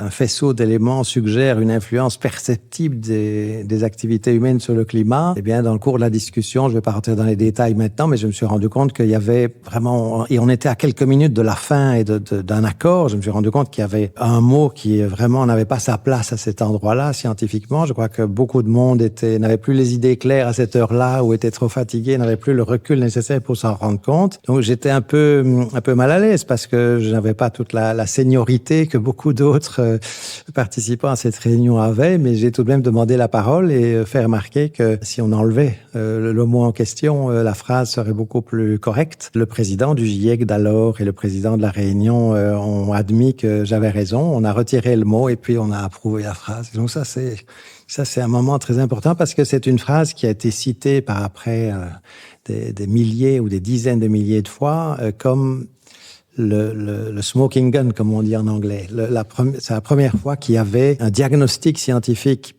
un faisceau d'éléments suggère une influence perceptible des activités humaines sur le climat, eh bien, dans le cours de la discussion, je ne vais pas rentrer dans les détails maintenant, mais je me suis rendu compte qu'il y avait vraiment, et on était à quelques minutes de la fin et d'un accord, je me suis rendu compte qu'il y avait un mot qui vraiment n'avait pas sa place à cet endroit-là, scientifiquement. Je crois que beaucoup de monde n'avait plus les idées claires à cette heure-là, ou était trop fatigué, n'avait plus le recul nécessaire pour s'en rendre compte. Donc, j'étais un peu mal à l'aise parce que je n'avais pas toute la seniorité que beaucoup d'autres participants à cette réunion avaient, mais j'ai tout de même demandé la parole et fait remarquer que si on enlevait le mot en question, la phrase serait beaucoup plus correcte. Le président du GIEC d'alors et le président de la Réunion ont admis que j'avais raison. On a retiré le mot et puis on a approuvé la phrase. Donc ça, c'est un moment très important parce que c'est une phrase qui a été citée par après des milliers ou des dizaines de milliers de fois comme le smoking gun, comme on dit en anglais. C'est la première fois qu'il y avait un diagnostic scientifique